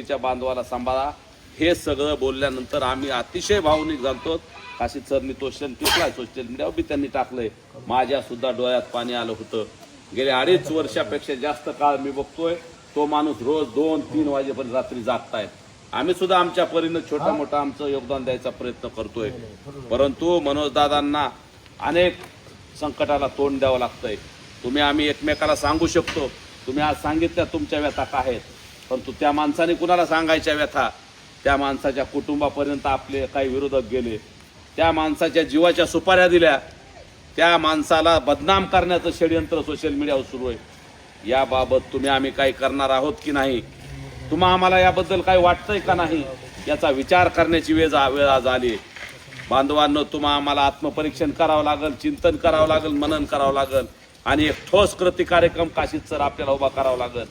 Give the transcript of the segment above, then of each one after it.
च्या बांधवाला सांभाळा हे सगळं बोलल्यानंतर आम्ही अतिशय भावनिक झालतो। काशीद सरनी तो क्षण टिपलाय सोशल मीडियावर बी त्यांनी टाकलंय, माझ्या सुद्धा डोळ्यात पाणी आलं होतं। गेल्या 2.5 वर्षापेक्षा जास्त काळ मी बघतोय तो माणूस रोज 2-3 वाजेपर्यंत रात्री जागतायत। आम्ही सुद्धा आमच्या परीनं छोटा मोठा आमचं योगदान द्यायचा प्रयत्न करतोय, परंतु मनोज दादांना अनेक संकटाला तोंड द्यावं लागतंय। तुम्ही आम्ही एकमेकाला सांगू शकतो, तुम्ही आज सांगितल्या तुमच्या व्यथा काय आहेत, परंतु त्या माणसाने कुणाला सांगायच्या व्यथा? त्या माणसाच्या कुटुंबापर्यंत आपले काही विरोधक गेले, त्या माणसाच्या जीवाच्या सुपाऱ्या दिल्या, त्या माणसाला बदनाम करण्याचं षडयंत्र सोशल मीडियावर सुरू आहे। याबाबत तुम्ही आम्ही काही करणार आहोत की नाही, तुम्हा आम्हाला याबद्दल काही वाटतंय का नाही, याचा विचार करण्याची वेळ आज आली। बांधवांनो, तुम्हा आम्हाला आत्मपरीक्षण करावं लागेल, चिंतन करावं लागेल, मनन करावं लागेल आणि एक ठोस कृती कार्यक्रम काशीद सर आपल्याला उभा करावा लागेल।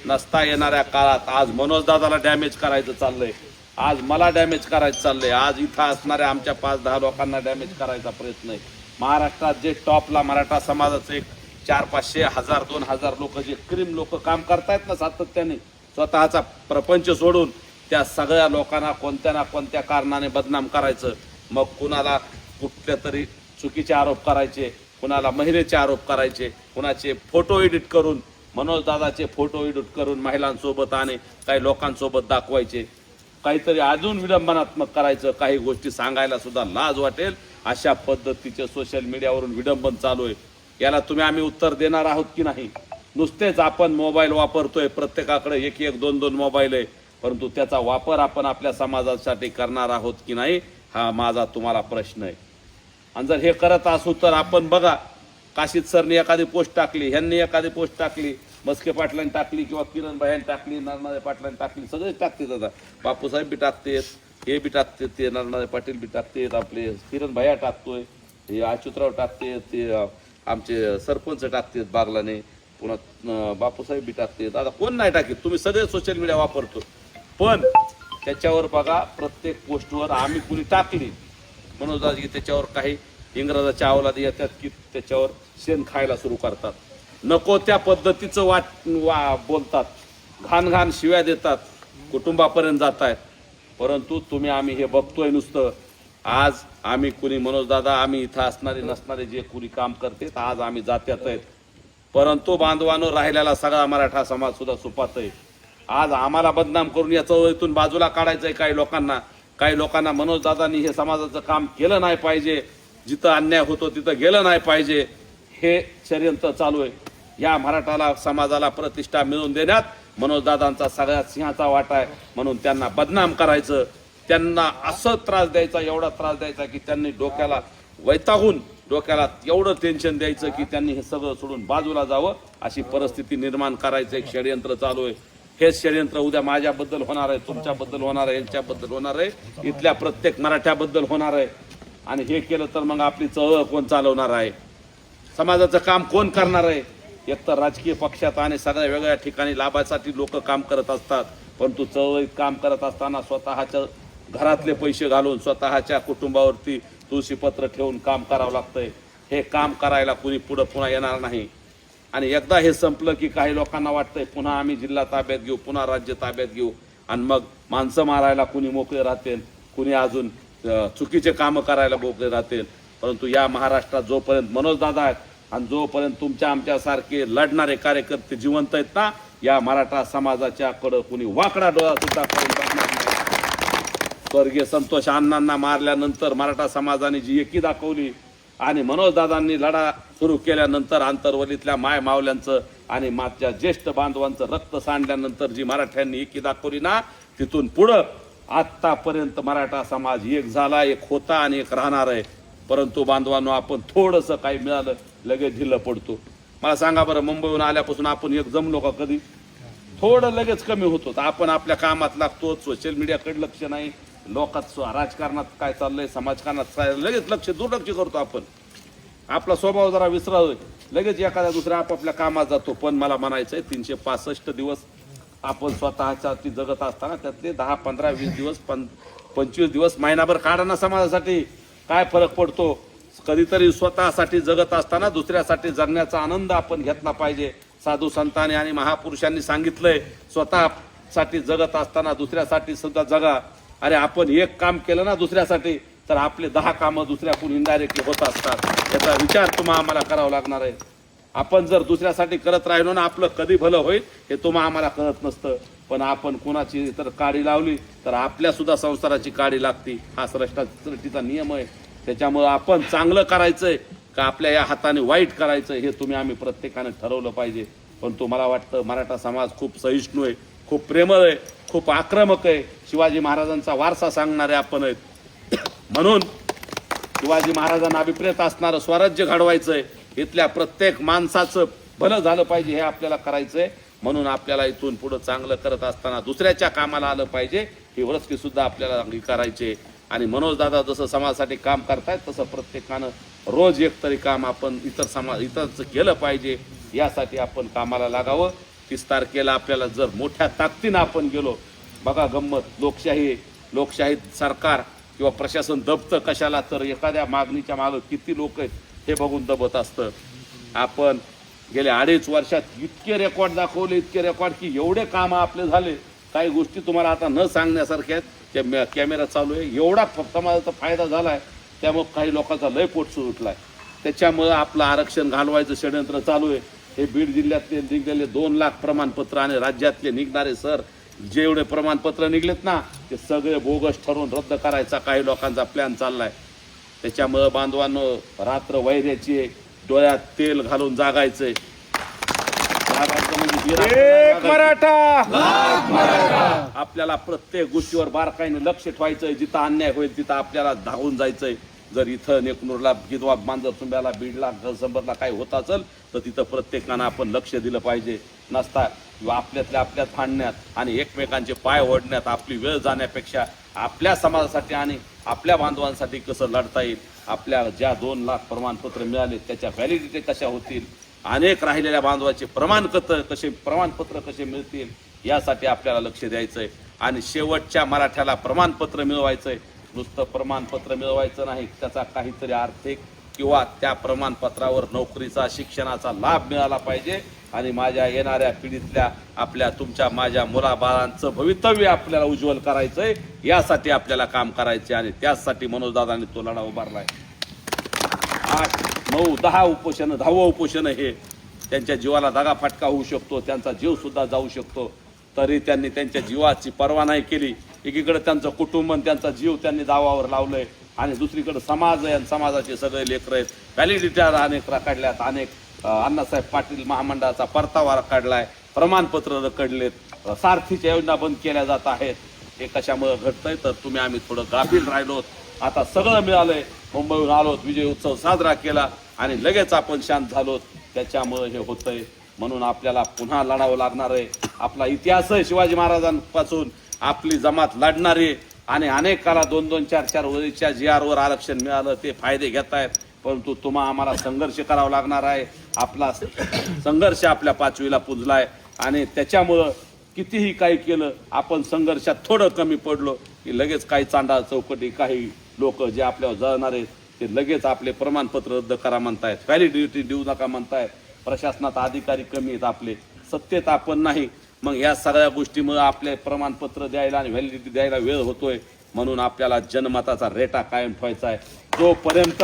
नसता येणाऱ्या काळात आज मनोज दादाला डॅमेज करायचं चाललंय, आज मला डॅमेज करायचं चाललंय, आज इथं असणाऱ्या आमच्या 5-10 लोकांना डॅमेज करायचा प्रयत्न आहे। महाराष्ट्रात जे टॉपला मराठा समाजाचे 400-500, 1000-2000 लोक जे क्रीम लोक काम करतायत ना सातत्याने, स्वतःचा प्रपंच सोडून त्या सगळ्या लोकांना कोणत्या ना कोणत्या कारणाने बदनाम करायचं। मग कुणाला कुठल्या तरी चुकीचे आरोप करायचे, कुणाला महिलेचे आरोप करायचे, कुणाचे फोटो एडिट करून, मनोज दादाचे फोटो एडिट करून महिलांसोबत आणि काही लोकांसोबत दाखवायचे, काहीतरी अजून विडंबनात्मक करायचं, काही गोष्टी सांगायला सुद्धा लाज वाटेल अशा पद्धतीचे सोशल मीडियावरून विडंबन चालू आहे। याला तुम्ही आम्ही उत्तर देणार आहोत की नाही? नुसतेच आपण मोबाईल वापरतोय, प्रत्येकाकडे 1-1, 2-2 मोबाईल आहे, परंतु त्याचा वापर आपण आपल्या समाजासाठी करणार आहोत की नाही, हा माझा तुम्हाला प्रश्न आहे। आणि जर हे करत असू तर आपण बघा, काशीद सरनी एखादी पोस्ट टाकली, ह्यांनी एखादी पोस्ट टाकली, मस्के पाटलांनी टाकली किंवा किरण भाईंनी टाकली, नरनाळे पाटलांनी टाकली, सगळेच टाकतात। आता बापूसाहेब बी टाकतेत, हे बी टाकतात, ते नरनाळे पाटील बी टाकतात, आपले किरण भाया टाकतोय, हे अच्युतराव टाकते, ते आमचे सरपंच टाकतात बागलाने, पुन्हा बापूसाहेब बी टाकतात। आता कोण नाही टाकीत, तुम्ही सगळे सोशल मीडिया वापरतो, पण त्याच्यावर बघा प्रत्येक पोस्टवर आम्ही कुणी टाकली म्हणून की त्याच्यावर काही इंग्रजाच्या अवलाद येतात की त्याच्यावर शेण खायला सुरू करतात, नको त्या पद्धतीचं बोलतात, घाण शिव्या देतात, कुटुंबापर्यंत जात आहेत। परंतु तुम्ही आम्ही हे बघतोय नुसतं, आज आम्ही कुणी मनोज दादा, आम्ही इथं असणारे नसणारे जे कुणी काम करते आज आम्ही जात्यात आहेत, परंतु बांधवांनो राहिलेला सगळा मराठा समाज सुद्धा सुपात आहे। आज आम्हाला बदनाम करून या चळवळीतून बाजूला काढायचंय काही लोकांना मनोज दादांनी हे समाजाचं काम केलं नाही पाहिजे, जिथं अन्याय होतो तिथं गेलं नाही पाहिजे, हे षडयंत्र चालू आहे। या मराठाला समाजाला प्रतिष्ठा मिळवून देण्यात मनोज दादांचा सगळ्यात सिंहाचा वाटा आहे, म्हणून त्यांना बदनाम करायचं, त्यांना असं त्रास द्यायचा, एवढा त्रास द्यायचा की त्यांनी डोक्याला वैतागून, डोक्याला एवढं टेन्शन द्यायचं की त्यांनी हे सगळं सोडून बाजूला जावं, अशी परिस्थिती निर्माण करायचं एक षडयंत्र चालू आहे। हेच षडयंत्र उद्या माझ्याबद्दल होणार आहे, तुमच्याबद्दल होणार आहे, यांच्याबद्दल होणार आहे, इथल्या प्रत्येक मराठ्याबद्दल होणार आहे। आणि हे केलं तर मग आपली चळवळ कोण चालवणार आहे, समाजाचं काम कोण करणार आहे? एकतर राजकीय पक्षात आणि सगळ्या वेगळ्या ठिकाणी लाभासाठी लोक काम करत असतात, परंतु चळवळीत काम करत असताना स्वतःच्या घरातले पैसे घालून स्वतःच्या कुटुंबावरती तुळशीपत्र ठेवून काम करावं लागतंय। हे काम करायला कुणी पुन्हा येणार नाही। आणि एकदा हे संपलं की काही लोकांना वाटतंय पुन्हा आम्ही जिल्हा ताब्यात घेऊ, पुन्हा राज्य ताब्यात घेऊ, आणि मग माणसं मारायला कुणी मोकळे राहतील, कुणी अजून चुकीचे कामं करायला मोकळे राहतील। परंतु या महाराष्ट्रात जोपर्यंत मनोज दादा आहेत आणि जोपर्यंत तुमच्या आमच्यासारखे लढणारे कार्यकर्ते जिवंत आहेत ना, या मराठा समाजाच्याकडं कुणी वाकडा डोळा सुद्धा करून बघणार नाही। स्वर्गीय संतोष अण्णांना मारल्यानंतर मराठा समाजाने जी एकी दाखवली आणि मनोज दादांनी लढा सुरू केल्यानंतर आंतरवलीतल्या माय मावल्यांचं आणि माझ्या ज्येष्ठ बांधवांचं रक्त सांडल्यानंतर जी मराठ्यांनी एकी दाखवली ना, तिथून पुढं आतापर्यंत मराठा समाज एक झाला, एक होता आणि एक राहणार आहे। परंतु बांधवांनो, आपण थोडंसं काही मिळालं लगेच ढिल्लं पडतो। मला सांगा बरं, मुंबईहून आल्यापासून आपण एक जमलो का कधी? थोडं लगेच कमी होतो, आपण आपल्या कामात लागतो, सोशल मीडियाकडे लक्ष नाही, लोकात राजकारणात काय चाललंय, समाजकारणात काय, लगेच दुर्लक्ष करतो आपण, आपला स्वभाव जरा विसरावतोय, लगेच एखाद्या दुसऱ्या आपापल्या कामात जातो। पण मला म्हणायचंय 365 दिवस आपण स्वतःच्या ती जगत असताना त्यातले 10, 15, 20 दिवस 25 दिवस महिनाभर काढा ना समाजासाठी, काय फरक पडतो? कधीतरी स्वतःसाठी जगत असताना दुसऱ्यासाठी जगण्याचा आनंद आपण घेतला पाहिजे। साधू संतांनी आणि महापुरुषांनी सांगितलंय, स्वतः स्वतःसाठी जगत असताना दुसऱ्यासाठी सुद्धा जगा. अरे आपण एक काम केलं ना दुसऱ्यासाठी तर आपले 10 कामं दुसऱ्याकडून इनडायरेक्टली होत असतात. याचा विचार तुम्हाला आम्हाला करावा लागणार आहे. आपण जर दुसऱ्यासाठी करत राहिलो ना आपलं कधी भलं होईल हे तुम्हाला आम्हाला कळत नसतं. पण आपण कोणाची तर काडी लावली तर आपल्या सुद्धा संसाराची काडी लागती. हा सृष्टीचा नियम आहे. त्याच्यामुळं आपण चांगलं करायचंय का आपल्या या हाताने वाईट करायचं हे तुम्ही आम्ही प्रत्येकाने ठरवलं पाहिजे. पण तुम्हाला वाटतं मराठा समाज खूप सहिष्णू आहे, खूप प्रेमळ आहे, खूप आक्रमक आहे, शिवाजी महाराजांचा वारसा सांगणारे आपण आहेत. म्हणून शिवाजी महाराजांना अभिप्रेत असणारं स्वराज्य घडवायचंय. इथल्या प्रत्येक माणसाचं भलं झालं पाहिजे हे आपल्याला करायचंय. म्हणून आपल्याला इथून पुढे चांगलं करत असताना दुसऱ्याच्या कामाला आलं पाहिजे ही वृत्ती सुद्धा आपल्याला अंगीकारायची. आणि मनोज दादा जसं समाजासाठी काम करतायत तसं प्रत्येकानं रोज एक तरी काम आपण इतरचं केलं पाहिजे. यासाठी आपण कामाला लागावं. 30 तारखेला आपल्याला जर मोठ्या ताकदीनं आपण गेलो. बघा गंमत, लोकशाही सरकार किंवा प्रशासन दबतं कशाला तर एखाद्या मागणीच्या मागं किती लोक आहेत हे बघून दबत असतं. आपण गेल्या 2.5 वर्षात इतके रेकॉर्ड दाखवले, इतके रेकॉर्ड की एवढे कामं आपले झाले. काही गोष्टी तुम्हाला आता न सांगण्यासारख्या आहेत. त्या कॅमेरा चालू आहे. एवढा समाजाचा फायदा झाला आहे. त्यामुळे काही लोकांचा लय पोट सुटला आहे. त्याच्यामुळं आपलं आरक्षण घालवायचं षडयंत्र चालू आहे. हे बीड जिल्ह्यातले निघलेले 2 लाख प्रमाणपत्र आणि राज्यातले निघणारे जेवढे प्रमाणपत्र निघलेत ना ते सगळे बोगस ठरवून रद्द करायचा काही लोकांचा प्लॅन चाललाय. त्याच्यामुळं बांधवांनो रात्र वैऱ्याची डोळ्यात तेल घालून जागायचंय. आपल्याला प्रत्येक गोष्टीवर बारकाईने लक्ष ठेवायचंय. जिथं अन्याय होईल तिथं आपल्याला धावून जायचंय. जर इथं नेकनूरला गिदवा मांजरसुंब्याला बीडला गलसंबरला काही होत असेल तर तिथं प्रत्येकानं आपण लक्ष दिलं पाहिजे. नसता किंवा आपल्यात भांडण्यात आणि एकमेकांचे पाय ओढण्यात आपली वेळ जाण्यापेक्षा आपल्या समाजासाठी आणि आपल्या बांधवांसाठी कसं लढता येईल. आपल्या ज्या 2 लाख प्रमाणपत्र मिळाले त्याच्या व्हॅलिडिटी कशा होतील, अनेक राहिलेल्या बांधवाचे प्रमाणपत्र कसे मिळतील यासाठी आपल्याला लक्ष द्यायचंय. आणि शेवटच्या मराठ्याला प्रमाणपत्र मिळवायचंय. नुसतं प्रमाणपत्र मिळवायचं नाही, त्याचा काहीतरी आर्थिक किंवा त्या प्रमाणपत्रावर नोकरीचा शिक्षणाचा लाभ मिळाला पाहिजे. आणि माझ्या येणाऱ्या पिढीतल्या आपल्या तुमच्या माझ्या मुलाबाळांचं भवितव्य आपल्याला उज्ज्वल करायचंय. यासाठी आपल्याला काम करायचे आणि त्याचसाठी मनोजदादांनी तो लढा उभारलाय. 8, 9, 10 उपोषण, 10वं उपोषण हे त्यांच्या जीवाला दगाफटका होऊ शकतो, त्यांचा जीव सुद्धा जाऊ शकतो. तरी त्यांनी त्यांच्या जीवाची पर्वा नाही केली. एकीकडे त्यांचं कुटुंब आणि त्यांचा जीव त्यांनी दावावर लावलंय आणि दुसरीकडे समाज आहे आणि समाजाचे सगळे लेकरं आहेत. व्हॅलिडिटीवर अनेक काढल्यात. अनेक अण्णासाहेब पाटील महामंडळाचा परतावा काढलाय. प्रमाणपत्र रखडलेत. सारथीच्या योजना बंद केल्या जात आहेत. हे कशामुळे घडतंय तर आम्ही थोडं गाफील राहिलोत. आता सगळं मिळालंय. मुंबईहून आलोत, विजय उत्सव साजरा केला आणि लगेच आपण शांत झालोत. त्याच्यामुळे हे होतंय. म्हणून आपल्याला पुन्हा लढावं लागणार आहे. आपला इतिहास आहे शिवाजी महाराजांपासून आपली जमात लढणारी आणि अनेक काळा 2-2, 4-4 वर्षाच्या GR वर आरक्षण मिळालं ते फायदे घेत आहेत. परंतु आम्हाला संघर्ष करावा लागणार आहे. आपला संघर्ष आपल्या 5वीला पुजलाय आणि त्याच्यामुळं कितीही काही केलं आपण संघर्षात थोडं कमी पडलो की लगेच काही चांडा चौकटी काही लोक जे आपल्यावर जळणार आहेत ते लगेच आपले प्रमाणपत्र रद्द करा म्हणतायत, व्हॅलिडिटी देऊ नका म्हणतायत. प्रशासनात अधिकारी कमी आहेत, आपले सत्तेत आपण नाही. मग या सगळ्या गोष्टीमुळे आपले प्रमाणपत्र द्यायला आणि व्हॅलिडिटी द्यायला वेळ होतोय. म्हणून आपल्याला जनमताचा रेटा कायम ठेवायचा आहे. जोपर्यंत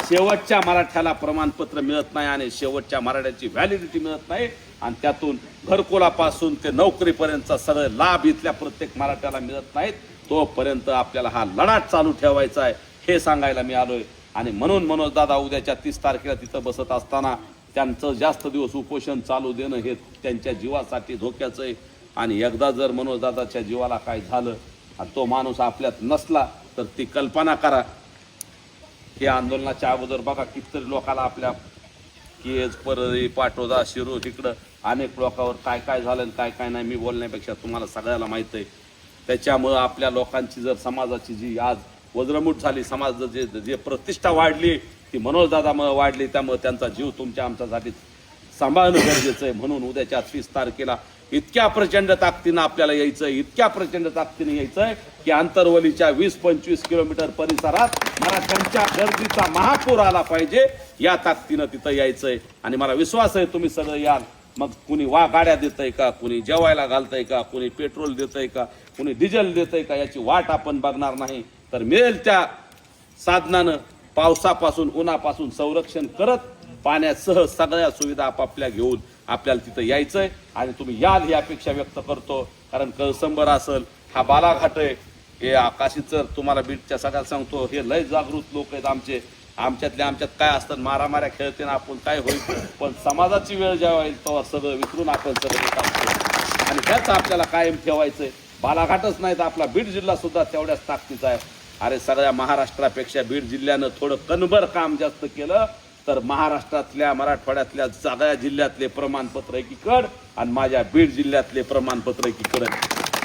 शेवटच्या मराठ्याला प्रमाणपत्र मिळत नाही आणि शेवटच्या मराठ्याची व्हॅलिडिटी मिळत नाही आणि त्यातून घरकुलापासून ते नोकरीपर्यंतचा सगळे लाभ इथल्या प्रत्येक मराठ्याला मिळत नाहीत तोपर्यंत आपल्याला हा लढा चालू ठेवायचा आहे हे सांगायला मी आलोय. आणि म्हणून मनोजदादा उद्याच्या 30 तारखेला तिथं बसत असताना त्यांचं जास्त दिवस उपोषण चालू देणं हे त्यांच्या जीवासाठी धोक्याचं आहे. आणि एकदा जर मनोजदादाच्या जीवाला काय झालं आणि तो माणूस आपल्यात नसला तर ती कल्पना करा की आंदोलनाच्या अगोदर बघा कितीतरी लोकांना आपल्या केज, परळी, पाटोदा, शिरूर इकडं अनेक लोकांवर काय काय झालं आणि काय काय नाही मी बोलण्यापेक्षा तुम्हाला सगळ्याला माहीत आहे. त्याच्यामुळं आपल्या लोकांची जर समाजाची जी आज वज्रमूठ झाली, समाज जे प्रतिष्ठा वाढली ती मनोजदादामुळे वाढली. त्यामुळे त्यांचा जीव तुमच्या आमच्यासाठी सांभाळणं गरजेचं आहे. म्हणून उद्याच्या 30 तारखेला इतक्या प्रचंड ताकदीनं आपल्याला यायचंय, इतक्या प्रचंड ताकदीने यायचंय की आंतरवलीच्या 20-25 किलोमीटर परिसरात मराठ्यांच्या गर्दीचा महापूर आला पाहिजे. या ताकदीनं तिथं यायचंय आणि मला विश्वास आहे तुम्ही सगळे याल. मग कुणी गाड्या देतंय का, कुणी जेवायला घालतंय का, कुणी पेट्रोल देतंय का, कुणी डिझेल देतंय का, याची वाट आपण बघणार नाही. तर मिळेल त्या साधनानं पावसापासून उन्हापासून संरक्षण करत पाण्यासह सगळ्या सुविधा आपापल्या घेऊन आपल्याला तिथं यायचंय. आणि तुम्ही याल ही अपेक्षा व्यक्त करतो. कारण कळसंबर असेल, हा बालाघाट आहे, हे आकाशीचं तुम्हाला बीडच्या सगळ्याला सांगतो, हे लय जागृत लोक आहेत आमचे. आमच्यात काय असतं, मारामाऱ्या खेळते ना आपण काय होईल, पण समाजाची वेळ जेव्हा येईल तेव्हा सगळं विसरून आपण सगळं टाकतो. आणि त्याच आपल्याला कायम ठेवायचंय. बालाघाटच नाही तर आपला बीड जिल्हा सुद्धा तेवढ्याच ताकदीचा आहे. अरे सगळ्या महाराष्ट्रापेक्षा बीड जिल्ह्यानं थोडं कणभर काम जास्त केलं तर महाराष्ट्रातल्या मराठवाड्यातल्या सगळ्या जिल्ह्यातले प्रमाणपत्र एकीकड आणि माझ्या बीड जिल्ह्यातले प्रमाणपत्र एकीकड.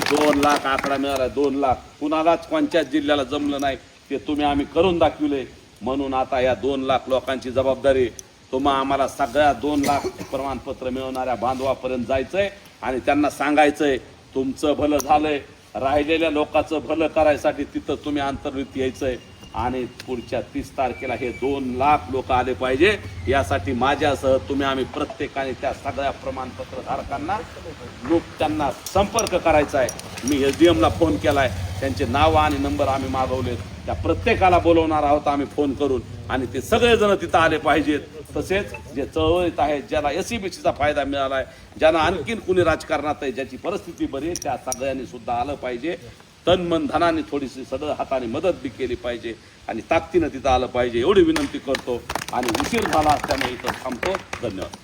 2 लाख आकडा मिळाला. 2 लाख कुणालाच कोणत्याच जिल्ह्याला जमलं नाही, ते तुम्ही आम्ही करून दाखविले. म्हणून आता या 2 लाख लोकांची जबाबदारी तुम्हा आम्हाला सगळ्या 2 लाख प्रमाणपत्र मिळवणाऱ्या बांधवापर्यंत जायचंय आणि त्यांना सांगायचंय तुमचं भलं झालंय. राहिलेल्या लोकांचं भलं करायसाठी तिथं तुम्ही अंतर्भूत यायचंय. आणि पुढच्या 30 तारखेला हे 2 लाख लोक आले पाहिजे. यासाठी माझ्यासह तुम्ही आम्ही प्रत्येकाने त्या सगळ्या प्रमाणपत्र धारकांना त्यांना संपर्क करायचा आहे. मी SDM ला फोन केलाय, त्यांचे नाव आणि नंबर आम्ही मागवलेत. त्या प्रत्येकाला बोलवणार आहोत आम्ही फोन करून आणि ते सगळेजण तिथं आले पाहिजेत. तसेच जे चळवळीत आहेत, ज्याला SCBCचा फायदा मिळाला आहे, ज्यांना आणखीन कुणी राजकारणात आहे, ज्याची परिस्थिती बरी आहे, त्या सगळ्यांनी सुद्धा आलं पाहिजे. तन मन धनाने थोडीशी सगळं हाताने मदत बी केली पाहिजे आणि ताकदीनं तिथं आलं पाहिजे एवढी विनंती करतो. आणि उशीर झाला असल्यामुळे इथं थांबतो. धन्यवाद.